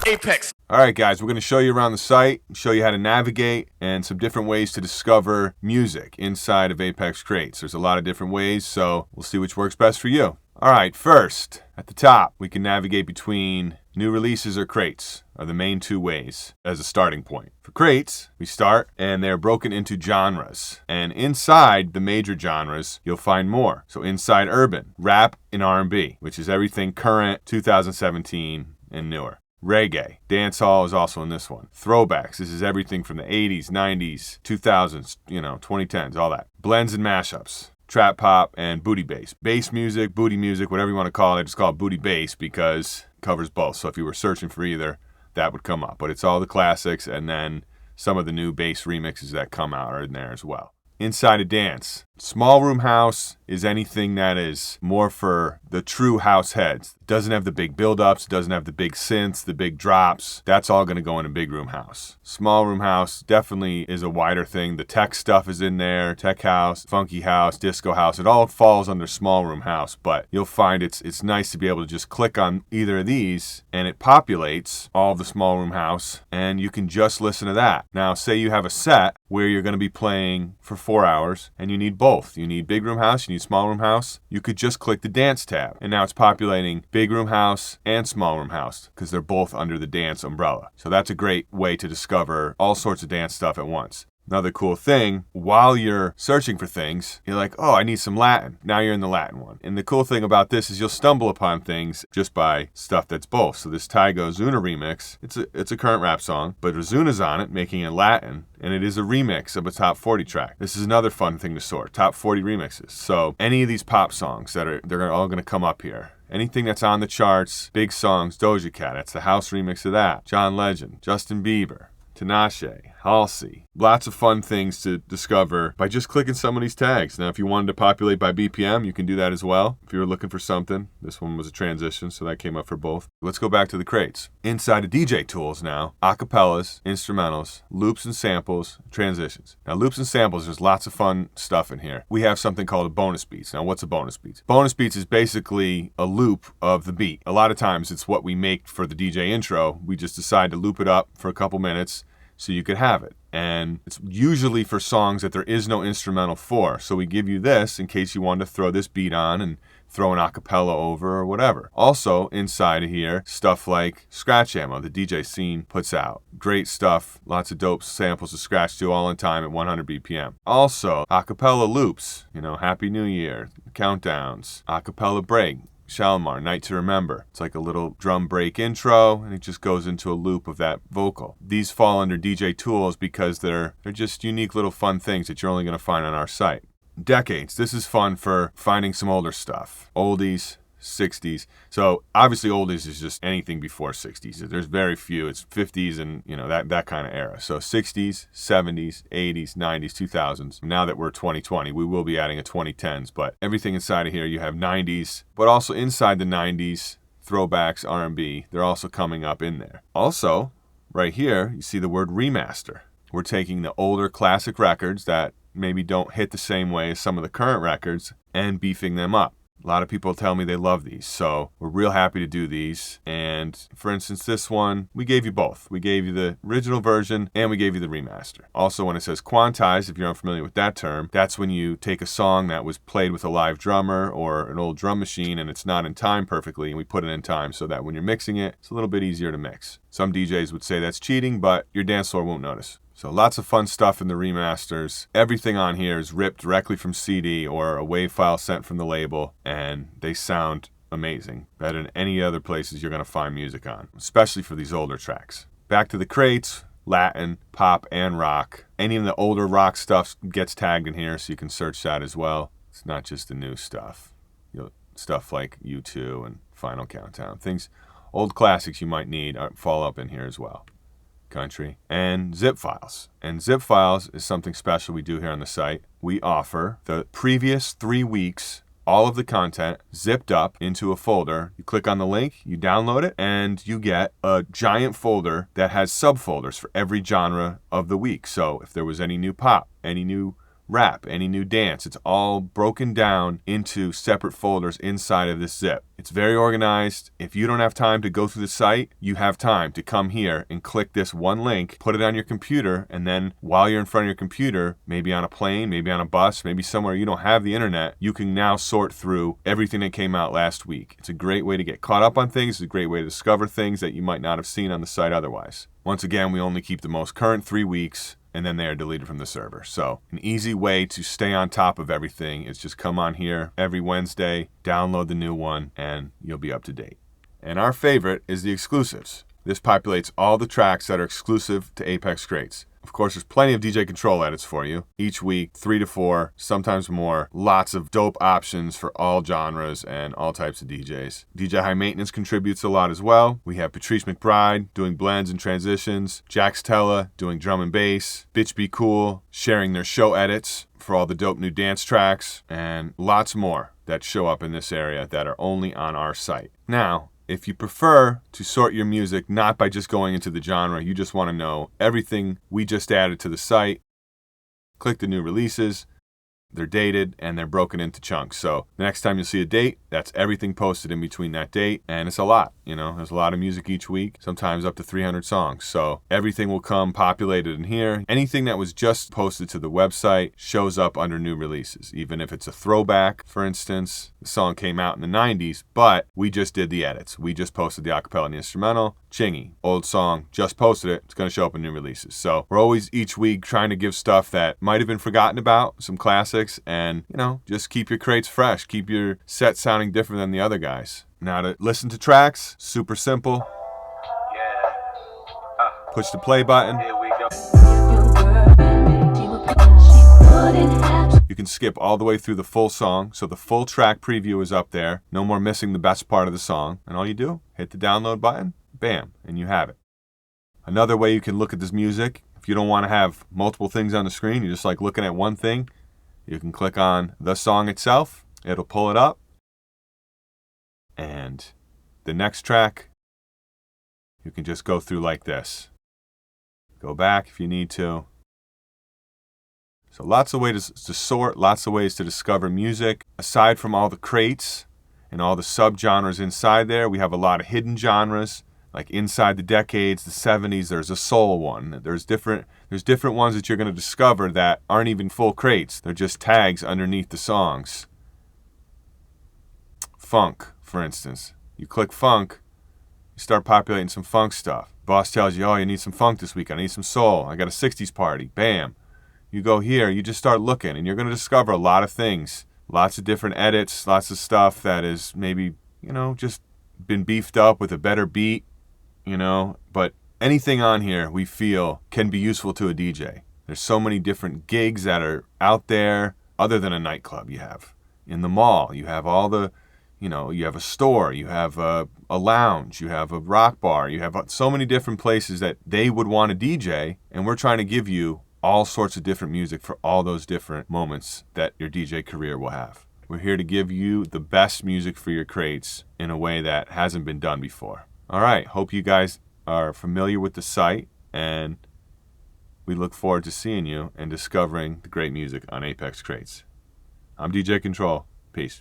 Apex. All right, guys, we're going to show you around the site, show you how to navigate, and some different ways to discover music inside of Apex Crates. There's a lot of different ways, so we'll see which works best for you. All right, first, at the top, we can navigate between new releases or crates are the main two ways as a starting point. For crates, we start, and they're broken into genres. And inside the major genres, you'll find more. So inside urban, rap and R&B, which is everything current, 2017 and newer. Reggae. Dancehall is also in this one. Throwbacks. This is everything from the 80s, 90s, 2000s, 2010s, all that. Blends and mashups. Trap pop and booty bass. Bass music, booty music, whatever you want to call it. Just call it booty bass because it covers both. So if you were searching for either, that would come up. But it's all the classics, and then some of the new bass remixes that come out are in there as well. Inside a dance. Small room house is anything that is more for the true house heads. It doesn't have the big build-ups, doesn't have the big synths, the big drops. That's all going to go in a big room house. Small room house definitely is a wider thing. The tech stuff is in there, tech house, funky house, disco house. It all falls under small room house, but you'll find it's nice to be able to just click on either of these and it populates all of the small room house and you can just listen to that. Now, say you have a set where you're going to be playing for 4 hours and you need both. You need big room house, you need small room house. You could just click the dance tab. And now it's populating big room house and small room house because they're both under the dance umbrella. So that's a great way to discover all sorts of dance stuff at once. Another cool thing, while you're searching for things, you're like, oh, I need some Latin. Now you're in the Latin one. And the cool thing about this is you'll stumble upon things just by stuff that's both. So this Tygo Ozuna remix, it's a current rap song, but Ozuna's on it, making it Latin, and it is a remix of a top 40 track. This is another fun thing to sort, top 40 remixes. So any of these pop songs they're all going to come up here. Anything that's on the charts, big songs, Doja Cat, that's the house remix of that. John Legend, Justin Bieber, Tinashe, Halsey. Lots of fun things to discover by just clicking some of these tags. Now, if you wanted to populate by BPM, you can do that as well. If you were looking for something, this one was a transition, so that came up for both. Let's go back to the crates. Inside of DJ tools now, acapellas, instrumentals, loops and samples, transitions. Now, loops and samples, there's lots of fun stuff in here. We have something called a bonus beats. Now, what's a bonus beats? Bonus beats is basically a loop of the beat. A lot of times, it's what we make for the DJ intro. We just decide to loop it up for a couple minutes so you could have it. And it's usually for songs that there is no instrumental for. So we give you this in case you want to throw this beat on and throw an acapella over or whatever. Also, inside of here, stuff like scratch ammo the DJ Scene puts out. Great stuff. Lots of dope samples to scratch to all in time at 100 BPM. Also, acapella loops. Happy New Year, countdowns, acapella break. Shalimar, Night to Remember. It's like a little drum break intro, and it just goes into a loop of that vocal. These fall under DJ tools because they're just unique little fun things that you're only going to find on our site. Decades. This is fun for finding some older stuff. Oldies, 60s. So obviously oldies is just anything before 60s. There's very few. It's 50s and that kind of era. So 60s, 70s, 80s, 90s, 2000s. Now that we're 2020, we will be adding a 2010s, but everything inside of here, you have 90s, but also inside the 90s, throwbacks, R&B, they're also coming up in there. Also, right here, you see the word remaster. We're taking the older classic records that maybe don't hit the same way as some of the current records and beefing them up. A lot of people tell me they love these, so we're real happy to do these. And for instance, this one, we gave you both. We gave you the original version and we gave you the remaster. Also, when it says quantized, if you're unfamiliar with that term, that's when you take a song that was played with a live drummer or an old drum machine and it's not in time perfectly, and we put it in time so that when you're mixing it, it's a little bit easier to mix. Some DJs would say that's cheating, but your dance floor won't notice. So lots of fun stuff in the remasters. Everything on here is ripped directly from CD or a WAV file sent from the label, and they sound amazing. Better than any other places you're going to find music on, especially for these older tracks. Back to the crates, Latin, pop, and rock. Any of the older rock stuff gets tagged in here, so you can search that as well. It's not just the new stuff. Stuff like U2 and Final Countdown. Things, old classics you might need fall up in here as well. Country, and zip files. And zip files is something special we do here on the site. We offer the previous 3 weeks, all of the content zipped up into a folder. You click on the link, you download it, and you get a giant folder that has subfolders for every genre of the week. So if there was any new pop, any new rap, any new dance. It's all broken down into separate folders inside of this zip. It's very organized. If you don't have time to go through the site, you have time to come here and click this one link, put it on your computer, and then while you're in front of your computer, maybe on a plane, maybe on a bus, maybe somewhere you don't have the internet, you can now sort through everything that came out last week. It's a great way to get caught up on things. It's a great way to discover things that you might not have seen on the site otherwise. Once again, we only keep the most current 3 weeks, and then they are deleted from the server. So an easy way to stay on top of everything is just come on here every Wednesday, download the new one, and you'll be up to date. And our favorite is the exclusives. This populates all the tracks that are exclusive to Apex Crates. Of course, there's plenty of DJ Control edits for you. Each week, 3 to 4, sometimes more. Lots of dope options for all genres and all types of DJs. DJ High Maintenance contributes a lot as well. We have Patrice McBride doing blends and transitions. Jax Tella doing drum and bass. Bitch Be Cool sharing their show edits for all the dope new dance tracks. And lots more that show up in this area that are only on our site. Now, if you prefer to sort your music not by just going into the genre, you just want to know everything we just added to the site, click the new releases. They're dated and they're broken into chunks. So the next time you see a date, that's everything posted in between that date. And it's a lot, there's a lot of music each week, sometimes up to 300 songs. So everything will come populated in here. Anything that was just posted to the website shows up under new releases. Even if it's a throwback, for instance, the song came out in the 90s, but we just did the edits. We just posted the acapella and the instrumental. Chingy, old song, just posted it. It's going to show up in new releases. So we're always each week trying to give stuff that might have been forgotten about, some classics, and, just keep your crates fresh. Keep your set sounding different than the other guys. Now to listen to tracks, super simple. Push the play button. Here we go. You can skip all the way through the full song, so the full track preview is up there. No more missing the best part of the song. And all you do, hit the download button, bam, and you have it. Another way you can look at this music, if you don't want to have multiple things on the screen, you just like looking at one thing, you can click on the song itself, it'll pull it up, and the next track, you can just go through like this. Go back if you need to. So lots of ways to sort, lots of ways to discover music. Aside from all the crates and all the subgenres inside there, we have a lot of hidden genres. Like inside the decades, the 70s, there's a soul one. There's different ones that you're going to discover that aren't even full crates. They're just tags underneath the songs. Funk, for instance. You click funk, you start populating some funk stuff. Boss tells you, oh, you need some funk this week. I need some soul. I got a 60s party. Bam. You go here, you just start looking, and you're going to discover a lot of things. Lots of different edits, lots of stuff that is maybe, just been beefed up with a better beat, But anything on here we feel can be useful to a DJ. There's so many different gigs that are out there other than a nightclub you have. In the mall, you have all the, you have a store, you have a lounge, you have a rock bar, you have so many different places that they would want to DJ, and we're trying to give you all sorts of different music for all those different moments that your DJ career will have. We're here to give you the best music for your crates in a way that hasn't been done before. All right, hope you guys are familiar with the site, and we look forward to seeing you and discovering the great music on Apex Crates. I'm DJ Control. Peace.